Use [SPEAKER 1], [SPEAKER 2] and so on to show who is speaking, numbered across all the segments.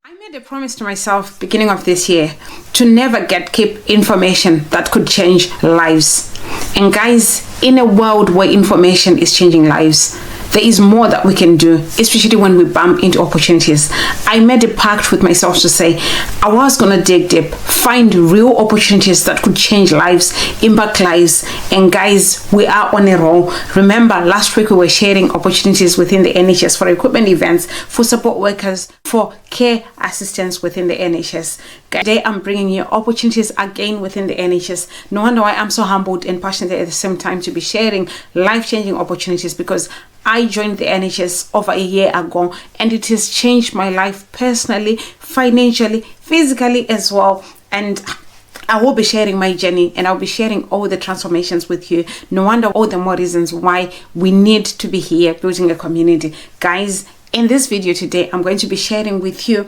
[SPEAKER 1] I made a promise to myself beginning of this year to never keep information that could change lives. And guys, in a world where information is changing lives, there is more that we can do, especially when we bump into opportunities. I made a pact with myself to say I was gonna dig deep, find real opportunities that could change lives, impact lives. And guys, we are on a roll. Remember, last week we were sharing opportunities within the NHS for recruitment events, for support workers, for care assistants within the NHS. Today I'm bringing you opportunities again within the NHS. No wonder why I'm so humbled and passionate at the same time to be sharing life-changing opportunities, because I joined the NHS over a year ago and it has changed my life personally, financially, physically as well. And I will be sharing my journey and I'll be sharing all the transformations with you. No wonder, all the more reasons why we need to be here building a community. Guys, in this video today, I'm going to be sharing with you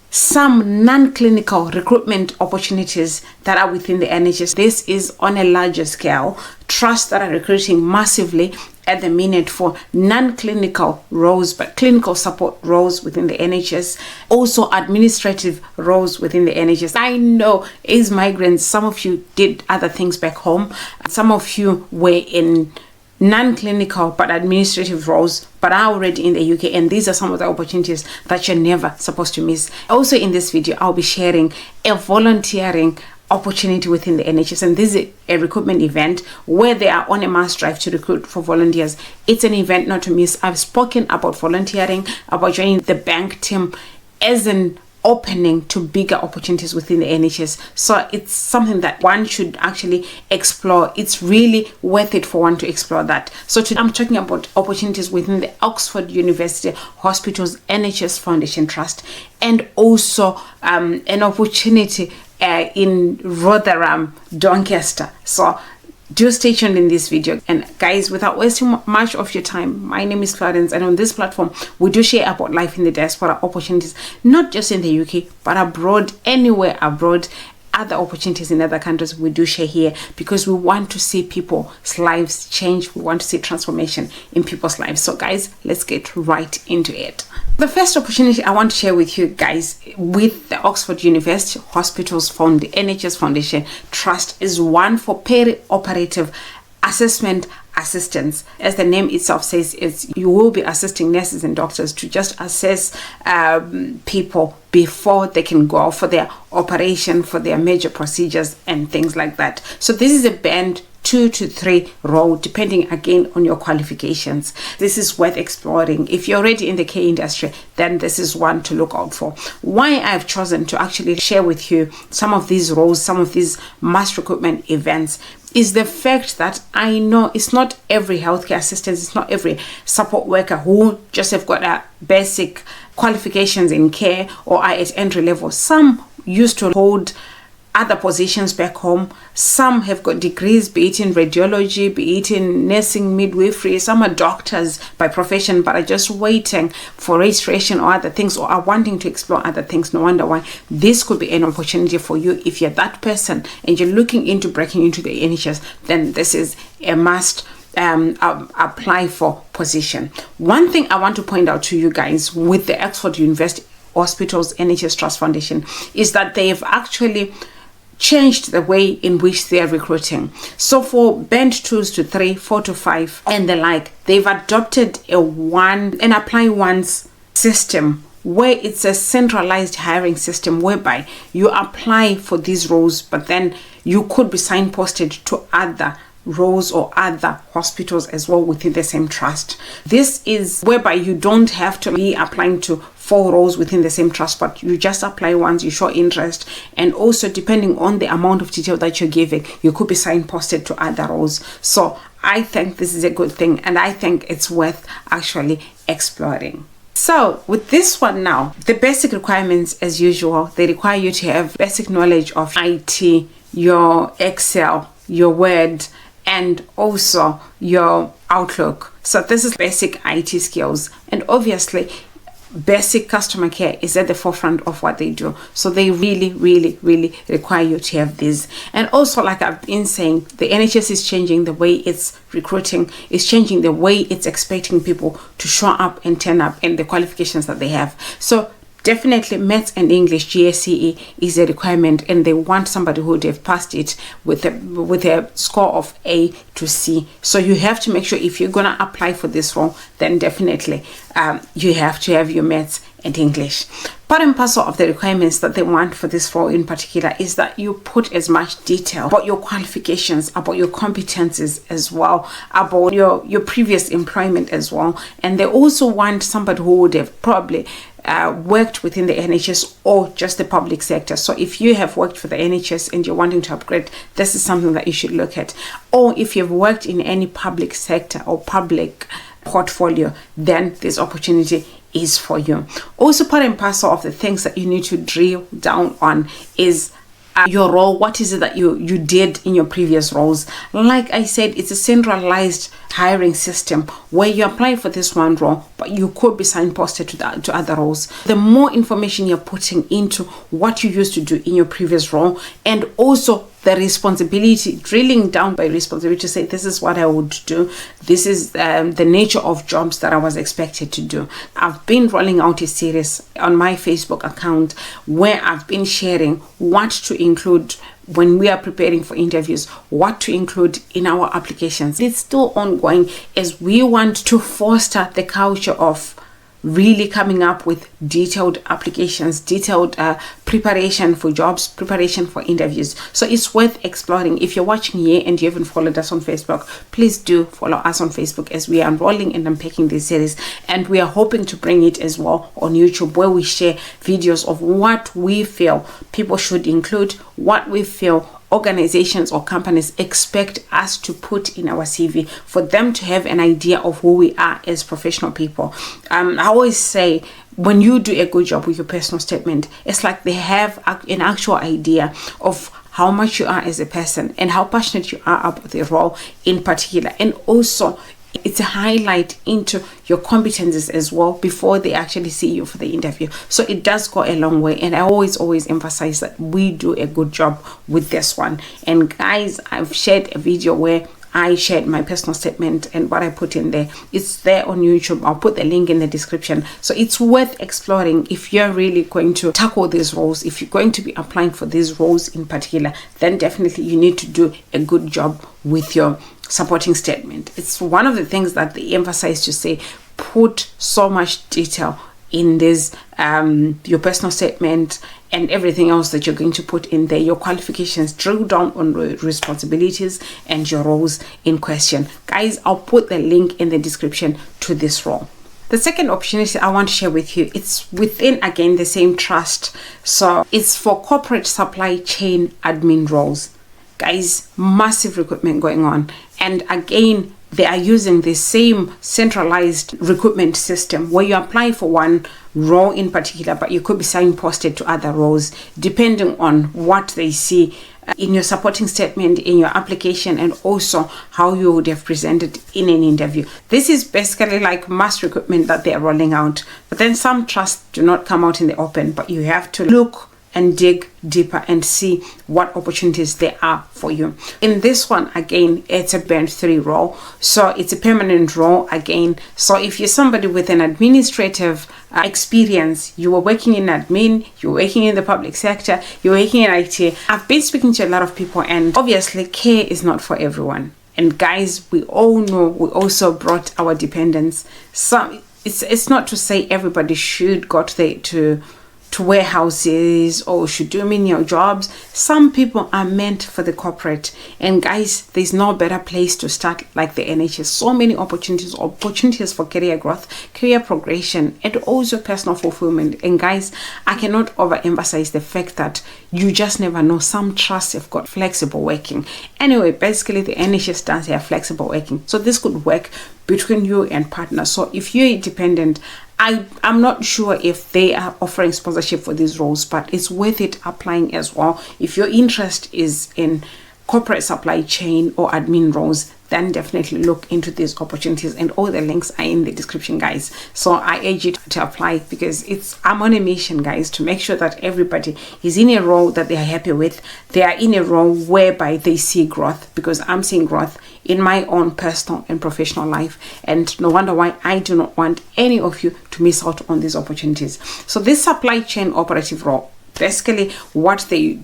[SPEAKER 1] some non-clinical recruitment opportunities that are within the NHS. This is on a larger scale. Trusts that are recruiting massively at the minute for non-clinical roles, but clinical support roles within the NHS, also administrative roles within the NHS. I know as migrants, some of you did other things back home. Some of you were in non-clinical but administrative roles but are already in the UK, and these are some of the opportunities that you're never supposed to miss. Also in this video, I'll be sharing a volunteering opportunity within the NHS, and this is a recruitment event where they are on a mass drive to recruit for volunteers. It's an event not to miss. I've spoken about volunteering, about joining the bank team as an opening to bigger opportunities within the NHS. So it's something that one should actually explore. It's really worth it for one to explore that. So today I'm talking about opportunities within the Oxford University Hospitals NHS Foundation Trust, and also an opportunity in Rotherham, Doncaster. So do stay tuned in this video. And guys, without wasting much of your time, my name is Florence, and on this platform we do share about life in the diaspora, opportunities not just in the UK but abroad, anywhere abroad, other opportunities in other countries. We do share here because we want to see people's lives change. We want to see transformation in people's lives. So guys, let's get right into it. The first opportunity I want to share with you guys with the Oxford University Hospitals Fund, the NHS Foundation Trust, is one for perioperative assessment assistance. As the name itself says, you will be assisting nurses and doctors to just assess people before they can go for their operation, for their major procedures and things like that. So this is a band 2 to 3 role, depending again on your qualifications. This is worth exploring. If you're already in the care industry, then this is one to look out for. Why I've chosen to actually share with you some of these roles, some of these mass recruitment events, is the fact that I know it's not every healthcare assistant, it's not every support worker who just have got a basic qualifications in care or are at entry level. Some used to hold other positions back home. Some have got degrees, be it in radiology, be it in nursing, midwifery. Some are doctors by profession but are just waiting for registration or other things, or are wanting to explore other things. No wonder why this could be an opportunity for you. If you're that person and you're looking into breaking into the NHS, then this is a must apply for position. One thing I want to point out to you guys with the Oxford University Hospitals NHS Trust Foundation is that they have actually changed the way in which they are recruiting. So for band 2s to 3, 4 to 5 and the like, they've adopted an apply once system, where it's a centralized hiring system whereby you apply for these roles, but then you could be signposted to other roles or other hospitals as well within the same trust. This is whereby you don't have to be applying to 4 roles within the same trust, but you just apply once, you show interest, and also depending on the amount of detail that you're giving, you could be signposted to other roles. So I think this is a good thing, and I think it's worth actually exploring. So with this one now, the basic requirements as usual, they require you to have basic knowledge of IT, your Excel, your Word, and also your Outlook. So this is basic IT skills, and obviously basic customer care is at the forefront of what they do. So they really require you to have this. And also, like I've been saying, the NHS is changing the way it's recruiting, it's changing the way it's expecting people to show up and turn up and the qualifications that they have. So definitely maths and English GCSE is a requirement, and they want somebody who would have passed it with a score of A to C. So you have to make sure if you're gonna apply for this role, then definitely you have to have your maths and English. Part and parcel of the requirements that they want for this role in particular is that you put as much detail about your qualifications, about your competencies as well, about your previous employment as well. And they also want somebody who would have probably worked within the NHS or just the public sector. So if you have worked for the NHS and you're wanting to upgrade, this is something that you should look at. Or if you've worked in any public sector or public portfolio, then this opportunity is for you. Also, part and parcel of the things that you need to drill down on is your role. What is it that you did in your previous roles? Like I said, it's a centralized hiring system where you apply for this one role, but you could be signposted to other roles. The more information you're putting into what you used to do in your previous role, and also the responsibility, drilling down by responsibility to say, this is what I would do. This is the nature of jobs that I was expected to do. I've been rolling out a series on my Facebook account where I've been sharing what to include when we are preparing for interviews, what to include in our applications. It's still ongoing as we want to foster the culture of really coming up with detailed applications, detailed preparation for jobs, preparation for interviews. So it's worth exploring. If you're watching here and you haven't followed us on Facebook, please do follow us on Facebook as we are unrolling and unpacking this series. And we are hoping to bring it as well on YouTube, where we share videos of what we feel people should include, what we feel organizations or companies expect us to put in our CV for them to have an idea of who we are as professional people. I always say, when you do a good job with your personal statement, it's like they have an actual idea of how much you are as a person and how passionate you are about the role in particular. And also, it's a highlight into your competencies as well before they actually see you for the interview. So it does go a long way, and I always emphasize that we do a good job with this one. And guys, I've shared a video where I shared my personal statement and what I put in there. It's there on YouTube. I'll put the link in the description. So it's worth exploring if you're really going to tackle these roles. If you're going to be applying for these roles in particular, then definitely you need to do a good job with your supporting statement. It's one of the things that they emphasize to say, put so much detail in this your personal statement and everything else that you're going to put in there, your qualifications, drill down on responsibilities and your roles in question. Guys, I'll put the link in the description to this role. The second opportunity I want to share with you, it's within, again, the same trust. So it's for corporate supply chain admin roles. Guys, massive recruitment going on. And again, they are using the same centralized recruitment system where you apply for one role in particular, but you could be signposted to other roles depending on what they see in your supporting statement, in your application, and also how you would have presented in an interview. This is basically like mass recruitment that they are rolling out. But then some trusts do not come out in the open, but you have to look and dig deeper and see what opportunities there are for you. In this one, again, it's a band 3 role, so it's a permanent role again. So if you're somebody with an administrative experience, you were working in admin, you're working in the public sector, you're working in IT. I've been speaking to a lot of people, and obviously care is not for everyone. And guys, we all know we also brought our dependents. So it's not to say everybody should go to warehouses or should do menial jobs. Some people are meant for the corporate, and guys, there's no better place to start like the NHS. So many opportunities for career growth, career progression, and also personal fulfillment. And guys, I cannot overemphasize the fact that you just never know. Some trusts have got flexible working. Anyway, basically the NHS does have flexible working, so this could work between you and partners. So if you're independent, I'm not sure if they are offering sponsorship for these roles, but it's worth it applying as well. If your interest is in corporate supply chain or admin roles, then definitely look into these opportunities, and all the links are in the description, guys. So I urge you to apply, because I'm on a mission, guys, to make sure that everybody is in a role that they are happy with. They are in a role whereby they see growth, because I'm seeing growth in my own personal and professional life, and no wonder why I do not want any of you to miss out on these opportunities. So this supply chain operative role, basically what the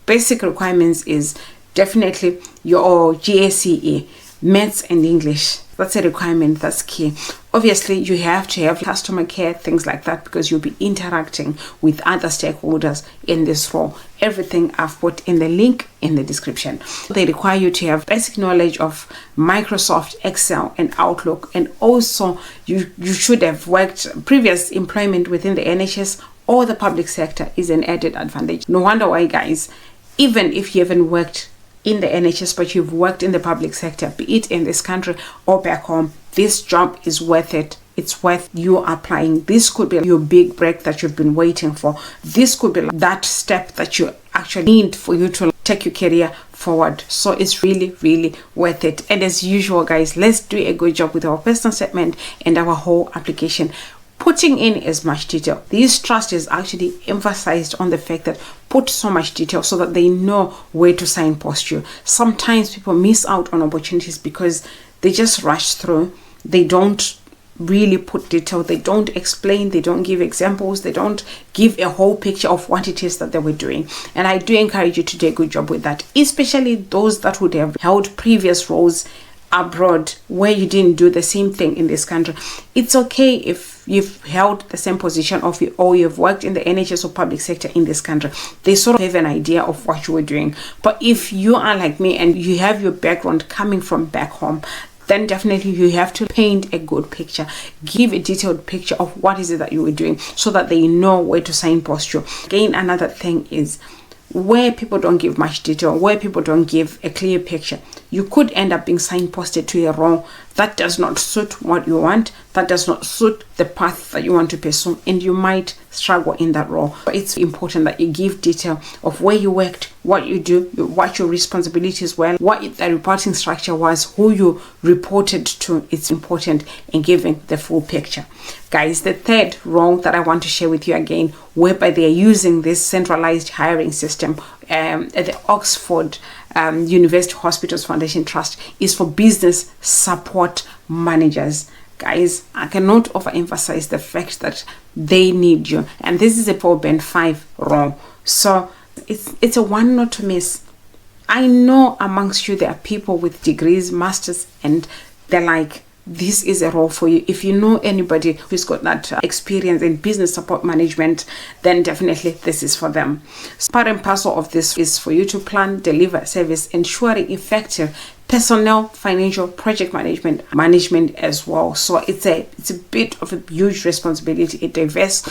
[SPEAKER 1] basic requirements is definitely your GCSE, Maths and English. That's a requirement, that's key. Obviously, you have to have customer care, things like that, because you'll be interacting with other stakeholders in this role. Everything I've put in the link in the description. They require you to have basic knowledge of Microsoft, Excel, and Outlook, and also you should have worked previous employment within the NHS or the public sector is an added advantage. No wonder why, guys, even if you haven't worked in the NHS, but you've worked in the public sector, be it in this country or back home, this job is worth it. It's worth you applying. This could be your big break that you've been waiting for. This could be that step that you actually need for you to take your career forward. So it's really, really worth it. And as usual, guys, let's do a good job with our personal statement and our whole application, putting in as much detail. This trust is actually emphasized on the fact that put so much detail so that they know where to signpost you. Sometimes people miss out on opportunities because they just rush through. They don't really put detail. They don't explain. They don't give examples. They don't give a whole picture of what it is that they were doing. And I do encourage you to do a good job with that, especially those that would have held previous roles abroad where you didn't do the same thing in this country. It's okay if you've held the same position or you've worked in the NHS or public sector in this country. They sort of have an idea of what you were doing. But if you are like me and you have your background coming from back home, then definitely you have to paint a good picture, give a detailed picture of what is it that you were doing so that they know where to signpost you. Again, another thing is where people don't give much detail, where people don't give a clear picture, you could end up being signposted to a role that does not suit what you want, that does not suit the path that you want to pursue, and you might struggle in that role. But it's important that you give detail of where you worked, what you do, what your responsibilities were, what the reporting structure was, who you reported to. It's important in giving the full picture. Guys, the third role that I want to share with you again, whereby they are using this centralized hiring system at the Oxford University Hospitals Foundation Trust, is for business support managers. Guys, I cannot overemphasize the fact that they need you, and this is a 4 band 5 role, so it's a one not to miss. I know amongst you there are people with degrees, masters, and they're like, this is a role for you. If you know anybody who's got that experience in business support management, then definitely this is for them. Part and parcel of this is for you to plan, deliver service, ensuring effective personnel, financial, project management as well. So it's a bit of a huge responsibility, a diverse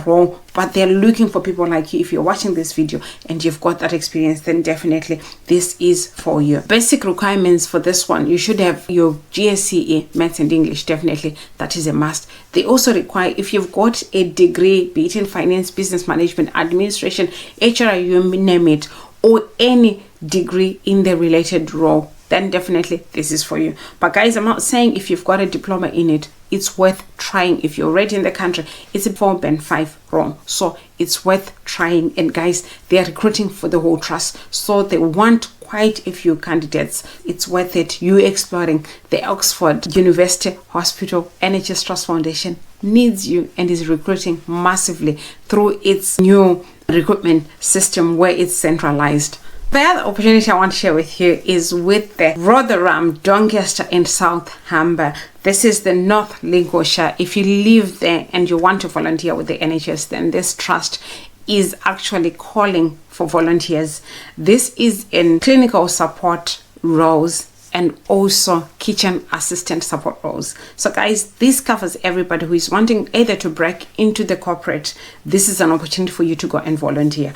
[SPEAKER 1] role, but they're looking for people like you. If you're watching this video and you've got that experience, then definitely this is for you. Basic requirements for this one, you should have your GCSE, Maths and English, definitely, that is a must. They also require, if you've got a degree, be it in finance, business management, administration, HR, you name it, or any degree in the related role, then definitely this is for you. But guys, I'm not saying if you've got a diploma in it, it's worth trying. If you're already in the country, it's a 4 band 5 role, so it's worth trying. And guys, they are recruiting for the whole trust, so they want quite a few candidates. It's worth it. You exploring. The Oxford University Hospital NHS Trust Foundation needs you and is recruiting massively through its new recruitment system where it's centralized. The other opportunity I want to share with you is with the Rotherham, Doncaster and South Humber. This is the North Lincolnshire. If you live there and you want to volunteer with the NHS, then this trust is actually calling for volunteers. This is in clinical support roles and also kitchen assistant support roles. So guys, this covers everybody who is wanting either to break into the corporate. This is an opportunity for you to go and volunteer.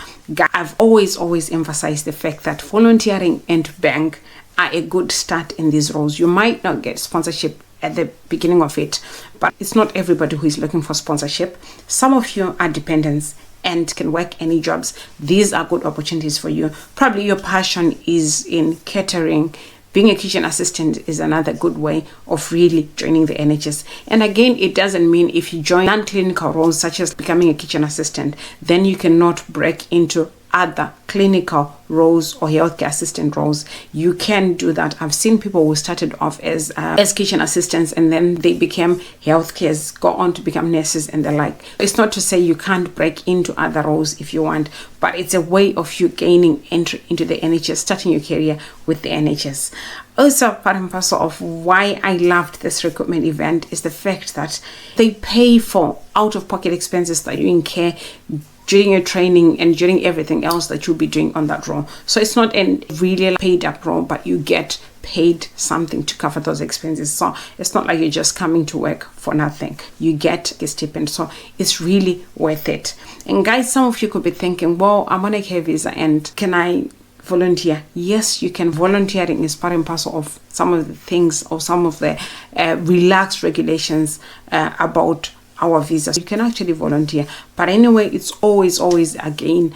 [SPEAKER 1] I've always emphasized the fact that volunteering and bank are a good start in these roles. You might not get sponsorship at the beginning of it, but it's not everybody who is looking for sponsorship. Some of you are dependents and can work any jobs, these are good opportunities for you. Probably your passion is in catering. Being a kitchen assistant is another good way of really joining the NHS. And again, it doesn't mean if you join non-clinical roles such as becoming a kitchen assistant, then you cannot break into other clinical roles or healthcare assistant roles. You can do that. I've seen people who started off as kitchen assistants and then they became healthcares, go on to become nurses and the like. It's not to say you can't break into other roles if you want, but it's a way of you gaining entry into the NHS, starting your career with the NHS. Also, part and parcel of why I loved this recruitment event is the fact that they pay for out-of-pocket expenses that you incur during your training and during everything else that you'll be doing on that role. So it's not a really paid up role, but you get paid something to cover those expenses. So it's not like you're just coming to work for nothing. You get a stipend. So it's really worth it. And guys, some of you could be thinking, well, I'm on a care visa and can I volunteer? Yes, you can. Volunteering is part and parcel of some of the things or some of the relaxed regulations about our visas. You can actually volunteer, but anyway, it's always again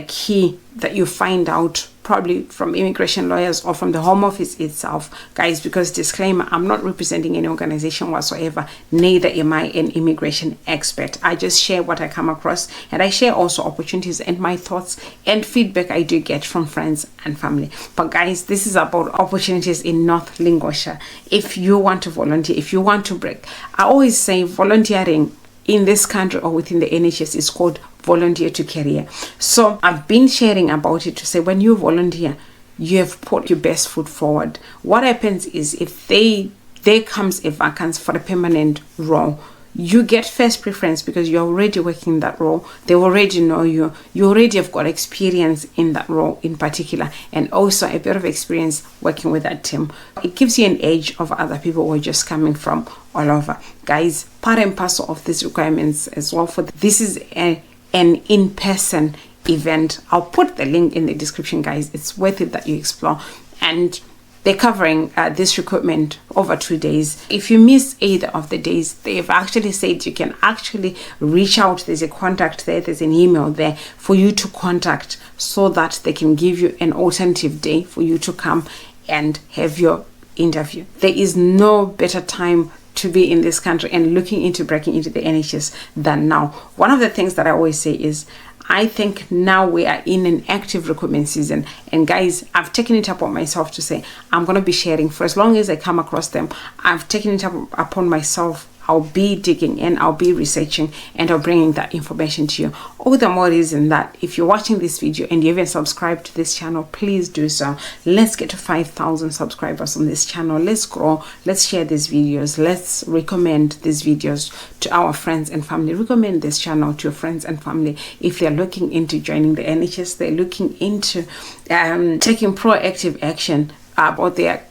[SPEAKER 1] key that you find out probably from immigration lawyers or from the Home Office itself, guys, because disclaimer, I'm not representing any organization whatsoever, neither am I an immigration expert. I just share what I come across, and I share also opportunities and my thoughts and feedback I do get from friends and family. But guys, this is about opportunities in North Lincolnshire. If you want to volunteer, if you want to break, I always say volunteering in this country or within the NHS is called volunteer to career. So I've been sharing about it to say when you volunteer, you have put your best foot forward. What happens is if there comes a vacance for a permanent role, you get first preference because you're already working that role. They already know you. You already have got experience in that role in particular, and also a bit of experience working with that team. It gives you an edge of other people who are just coming from all over. Guys, part and parcel of these requirements as well for this is an in-person event. I'll put the link in the description, guys. It's worth it that you explore. And they're covering this recruitment over 2 days. If you miss either of the days, they've actually said you can actually reach out. There's a contact there, there's an email there for you to contact so that they can give you an alternative day for you to come and have your interview. There is no better time to be in this country and looking into breaking into the NHS than now. One of the things that I always say is I think now we are in an active recruitment season, and guys, I've taken it upon myself to say I'm going to be sharing for as long as I come across them. I've taken it upon myself. I'll be digging in, I'll be researching, and I'll bringing that information to you. All the more reason that if you're watching this video and you haven't subscribed to this channel, please do so. Let's get to 5,000 subscribers on this channel. Let's grow. Let's share these videos. Let's recommend these videos to our friends and family. Recommend this channel to your friends and family if they're looking into joining the NHS. They're looking into taking proactive action about their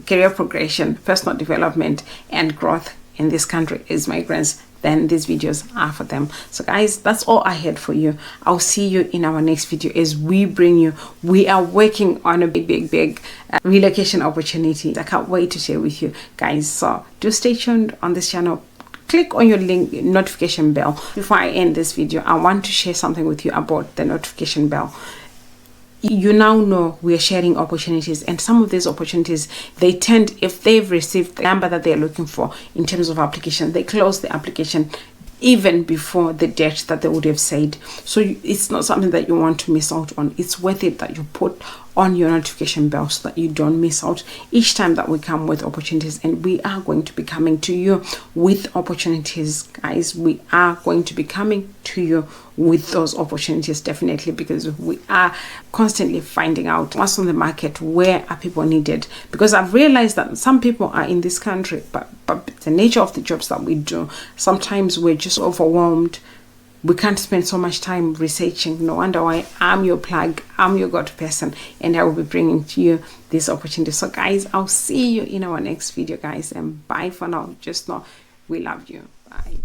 [SPEAKER 1] career progression, personal development, and growth in this country as migrants. Then these videos are for them. So guys, that's all I had for you. I'll see you in our next video as we are working on a big relocation opportunity. I can't wait to share with you guys. So do stay tuned on this channel. Click on your link notification bell. Before I end this video, I want to share something with you about the notification bell. You now know we are sharing opportunities, and some of these opportunities, they tend, if they've received the number that they're looking for in terms of application, they close the application even before the date that they would have said. So it's not something that you want to miss out on. It's worth it that you put on your notification bell so that you don't miss out each time that we come with opportunities. And we are going to be coming to you with opportunities, guys. We are going to be coming to you with those opportunities, definitely, because we are constantly finding out what's on the market, where are people needed, because I've realized that some people are in this country, but the nature of the jobs that we do, sometimes we're just overwhelmed. We can't spend so much time researching. No wonder why I'm your plug, I'm your go-to person, and I will be bringing to you this opportunity. So guys, I'll see you in our next video, guys, and bye for now. Just know we love you. Bye.